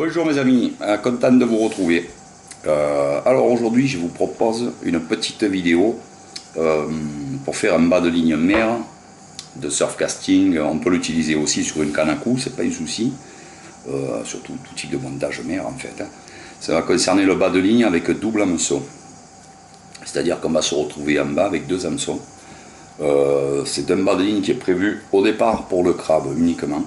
Bonjour mes amis, content de vous retrouver. Alors aujourd'hui je vous propose une petite vidéo pour faire un bas de ligne mer de surfcasting. On peut l'utiliser aussi sur une canne à coups, c'est pas un souci, surtout tout type de montage mer en fait. Ça va concerner le bas de ligne avec double hameçon, c'est-à-dire qu'on va se retrouver en bas avec deux hameçons. C'est un bas de ligne qui est prévu au départ pour le crabe uniquement.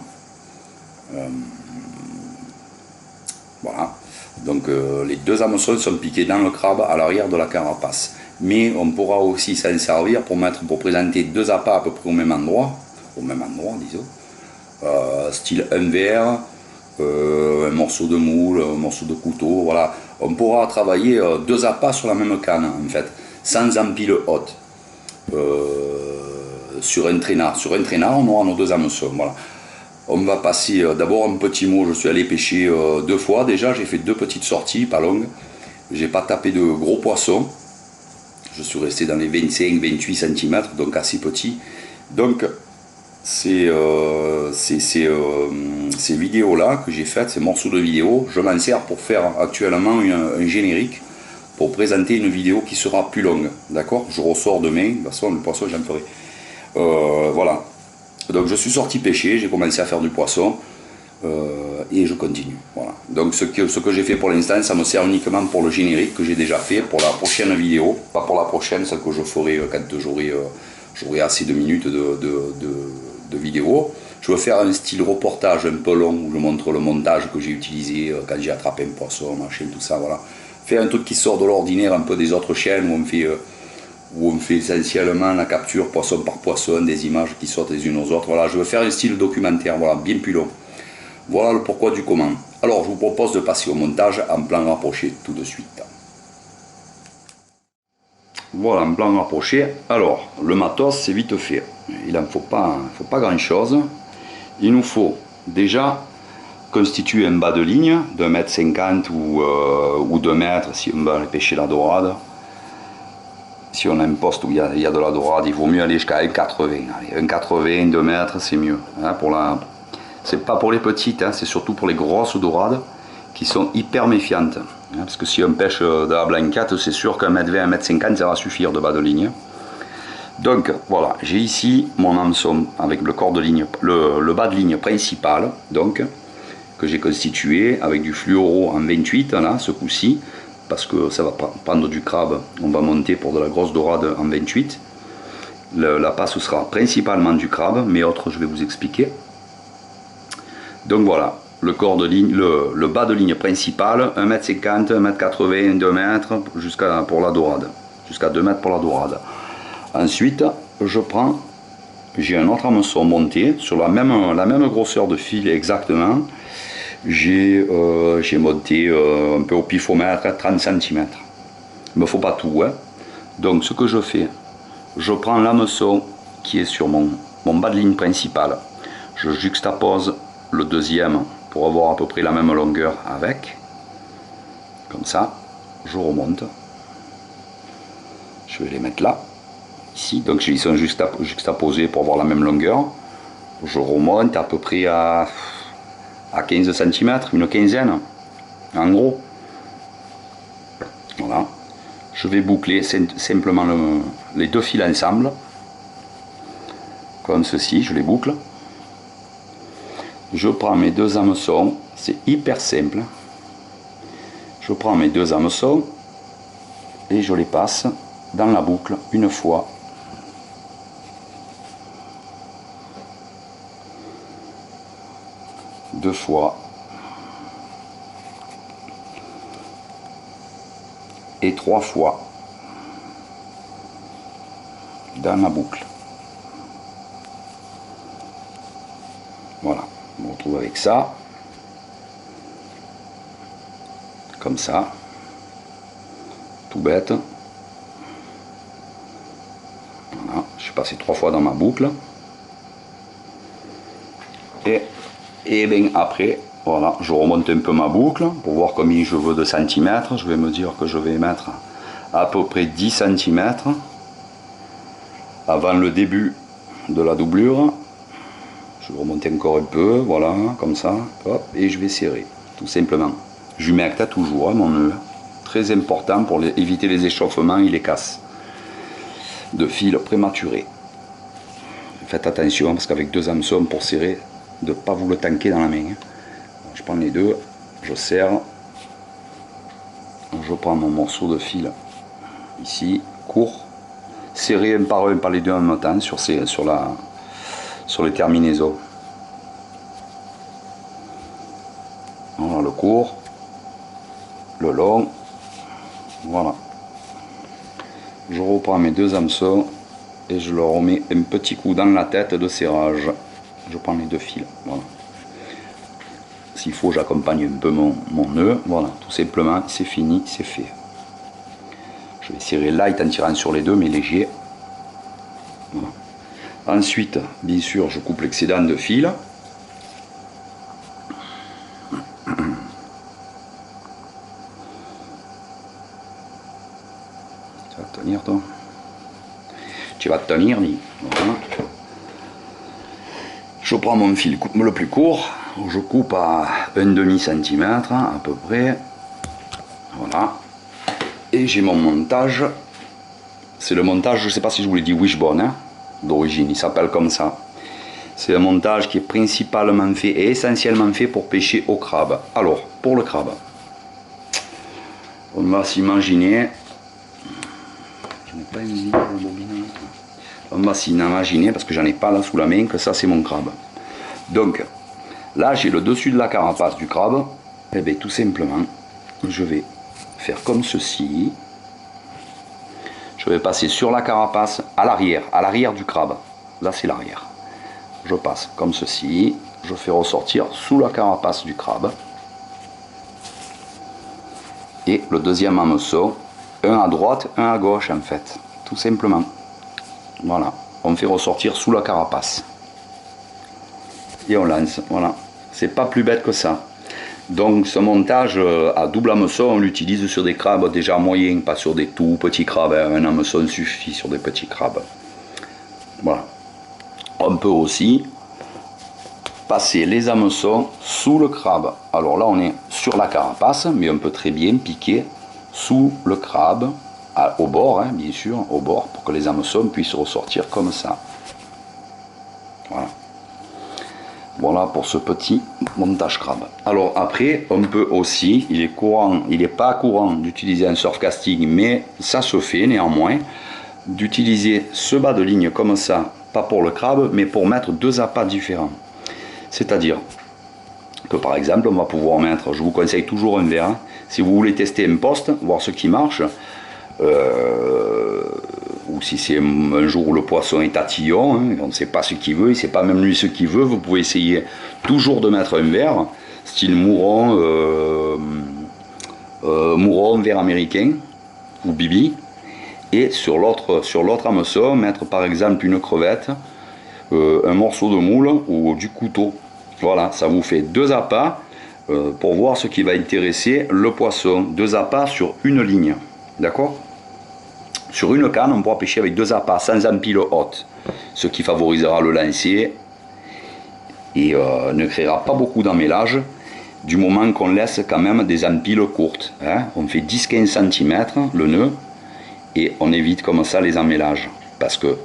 Voilà, donc les deux hameçons sont piqués dans le crabe à l'arrière de la carapace. Mais on pourra aussi s'en servir pour présenter deux appâts à peu près au même endroit disons, style un verre, un morceau de moule, un morceau de couteau, voilà. On pourra travailler deux appâts sur la même canne en fait, sans empile haute. Sur un traînard, on aura nos deux hameçons, voilà. On va passer d'abord un petit mot. Je suis allé pêcher deux fois déjà, j'ai fait deux petites sorties, pas longues. J'ai pas tapé de gros poissons. Je suis resté dans les 25-28 cm, donc assez petit. Donc ces vidéos-là que j'ai faites, ces morceaux de vidéos, je m'en sers pour faire actuellement un générique, pour présenter une vidéo qui sera plus longue. D'accord? Je ressors demain, de toute façon le poisson j'en ferai. Voilà. Donc je suis sorti pêcher, j'ai commencé à faire du poisson et je continue. Voilà. Donc ce que j'ai fait pour l'instant, ça me sert uniquement pour le générique que j'ai déjà fait pour la prochaine vidéo. Pas pour la prochaine, celle que je ferai quand j'aurai assez de minutes de vidéo. Je veux faire un style reportage un peu long où je montre le montage que j'ai utilisé quand j'ai attrapé un poisson, machin, tout ça. Voilà. Faire un truc qui sort de l'ordinaire un peu des autres chaînes où on fait essentiellement la capture poisson par poisson, des images qui sortent les unes aux autres. Voilà, je veux faire un style documentaire, voilà, bien plus long. Voilà le pourquoi du comment. Alors, je vous propose de passer au montage en plan rapproché tout de suite. Voilà, en plan rapproché. Alors, le matos, c'est vite fait. Il n'en faut pas grand-chose. Il nous faut déjà constituer un bas de ligne de 1,50 m ou 2 mètres si on va aller pêcher la dorade. Si on a un poste où il y a de la dorade, il vaut mieux aller jusqu'à 1,80. 1,80, 2 mètres, c'est mieux. Hein, c'est pas pour les petites, hein, c'est surtout pour les grosses dorades qui sont hyper méfiantes. Hein, parce que si on pêche de la blanquette, c'est sûr qu'un mètre 20, 1,50 m, ça va suffire de bas de ligne. Donc voilà, j'ai ici mon hameçon avec le corps de ligne, le bas de ligne principal, donc, que j'ai constitué avec du fluoro en 28, là, ce coup-ci. Parce que ça va prendre du crabe, on va monter pour de la grosse dorade en 28. La passe sera principalement du crabe, mais autres je vais vous expliquer. Donc voilà, le corps de ligne, le bas de ligne principal, 1,50 m, 1,80 m, 2 mètres pour la dorade, jusqu'à 2 mètres pour la dorade. Ensuite, j'ai un autre hameçon monté sur la même grosseur de fil exactement. J'ai monté un peu au pifomètre 30 cm. Il ne me faut pas tout. Hein. Donc ce que je fais, je prends l'hameçon qui est sur mon bas de ligne principal. Je juxtapose le deuxième pour avoir à peu près la même longueur avec. Comme ça, je remonte. Je vais les mettre là. Ici, donc ils sont juxtaposés pour avoir la même longueur. Je remonte à peu près à 15 cm, une quinzaine, en gros. Voilà. Je vais boucler simplement les deux fils ensemble, comme ceci, je les boucle. Je prends mes deux hameçons, c'est hyper simple. Je prends mes deux hameçons et je les passe dans la boucle une fois. Deux fois et trois fois dans la boucle. Voilà, on se retrouve avec ça, comme ça, tout bête. Voilà, je suis passé trois fois dans ma boucle et bien après, voilà, je remonte un peu ma boucle pour voir combien je veux de centimètres. Je vais me dire que je vais mettre à peu près 10 cm avant le début de la doublure. Je vais remonter encore un peu, voilà, comme ça, hop, et je vais serrer. tout simplement. J'humecte toujours mon nœud, très important pour éviter les échauffements et les casses de fil prématurés. Faites attention parce qu'avec 2 hameçons pour serrer, de ne pas vous le tanker dans la main. Je prends les 2, je serre, je prends mon morceau de fil ici, court, serré un par les 2 en même temps sur les terminaisons. Voilà le court, le long, voilà. Je reprends mes 2 hameçons et je leur remets un petit coup dans la tête de serrage. Je prends les 2 fils, voilà. S'il faut, j'accompagne un peu mon nœud, voilà, tout simplement, c'est fini, c'est fait. Je vais serrer light en tirant sur les 2, mais léger. Voilà. Ensuite, bien sûr, je coupe l'excédent de fil. Tu vas tenir, toi? Tu vas tenir, dis. Voilà. Je prends mon fil le plus court, je coupe à 1,5 cm à peu près. Voilà. Et j'ai mon montage. C'est le montage, je ne sais pas si je vous l'ai dit, Wishbone, hein, d'origine, il s'appelle comme ça. C'est un montage qui est principalement fait et essentiellement fait pour pêcher au crabe. Alors, pour le crabe, on va s'imaginer. Je n'ai pas une ligne pour le bobine. On va s'imaginer, parce que j'en ai pas là sous la main, que ça c'est mon crabe. Donc, là j'ai le dessus de la carapace du crabe. Et bien tout simplement, je vais faire comme ceci. Je vais passer sur la carapace à l'arrière du crabe. Là c'est l'arrière. Je passe comme ceci. Je fais ressortir sous la carapace du crabe. Et le deuxième hameçon, un à droite, un à gauche en fait. Tout simplement. Voilà, on fait ressortir sous la carapace. Et on lance, voilà. C'est pas plus bête que ça. Donc ce montage à double hameçon, on l'utilise sur des crabes déjà moyens, pas sur des tout petits crabes. Un hameçon suffit sur des petits crabes. Voilà. On peut aussi passer les hameçons sous le crabe. Alors là on est sur la carapace, mais on peut très bien piquer sous le crabe. Au bord, hein, bien sûr, au bord, pour que les hameçons puissent ressortir comme ça. Voilà. Voilà pour ce petit montage crabe. Alors après, on peut aussi, il n'est pas courant d'utiliser un surf casting, mais ça se fait néanmoins, d'utiliser ce bas de ligne comme ça, pas pour le crabe, mais pour mettre 2 appâts différents. C'est-à-dire que par exemple, on va pouvoir mettre, je vous conseille toujours un verre, si vous voulez tester un poste, voir ce qui marche, ou si c'est un jour où le poisson est tatillon, hein, on ne sait pas ce qu'il veut, il ne sait pas même lui ce qu'il veut, vous pouvez essayer toujours de mettre un verre, style mouron, verre américain, ou bibi, et sur l'autre hameçon, mettre par exemple une crevette, un morceau de moule ou du couteau. Voilà, ça vous fait 2 appâts pour voir ce qui va intéresser le poisson. 2 appâts sur une ligne, d'accord? Sur une canne, on pourra pêcher avec 2 appâts sans empile haute, ce qui favorisera le lancer et ne créera pas beaucoup d'emmêlage du moment qu'on laisse quand même des empiles courtes. Hein. On fait 10-15 cm le nœud et on évite comme ça les emmêlages. Parce que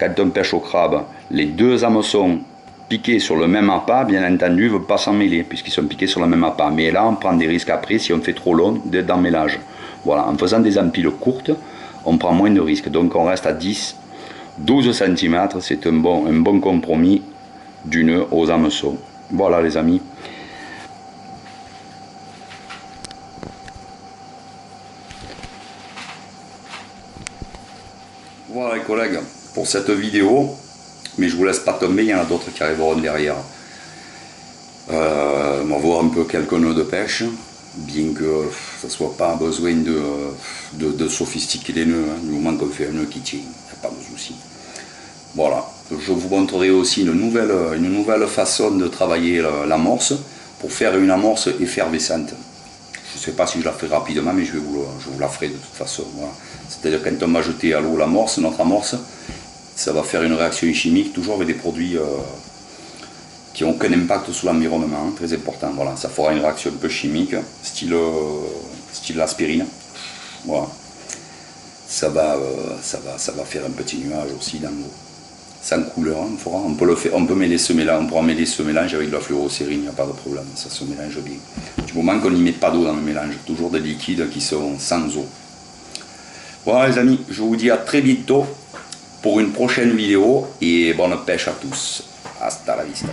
quand on pêche au crabe, les 2 hameçons piqués sur le même appât, bien entendu, ne veulent pas s'emmêler puisqu'ils sont piqués sur le même appât. Mais là, on prend des risques après si on fait trop long d'emmêlage. Voilà, en faisant des empiles courtes, on prend moins de risques. Donc on reste à 10-12 cm, c'est un bon compromis du nœud aux hameçons. Voilà les amis. Voilà les collègues, pour cette vidéo, mais je vous laisse pas tomber, il y en a d'autres qui arriveront derrière. On va voir un peu quelques nœuds de pêche, bien que ça soit pas besoin de sophistiquer les nœuds, hein, du moment qu'on fait un nœud qui tient, il n'y a pas de souci. Voilà, je vous montrerai aussi une nouvelle façon de travailler l'amorce, pour faire une amorce effervescente. Je ne sais pas si je la ferai rapidement, mais je vous la ferai de toute façon. Voilà. C'est-à-dire quand on va jeter à l'eau notre amorce, ça va faire une réaction chimique, toujours avec des produits qui n'ont aucun impact sur l'environnement, très important. Voilà, ça fera une réaction un peu chimique, style l'aspirine. Voilà. Ça va faire un petit nuage aussi dans l'eau. Sans couleur, on peut mêler ce mélange, on pourra mêler ce mélange avec de la fluorocérine, il n'y a pas de problème, ça se mélange bien. Du moment qu'on n'y met pas d'eau dans le mélange, toujours des liquides qui sont sans eau. Voilà les amis, je vous dis à très bientôt pour une prochaine vidéo et bonne pêche à tous. Hasta la vista.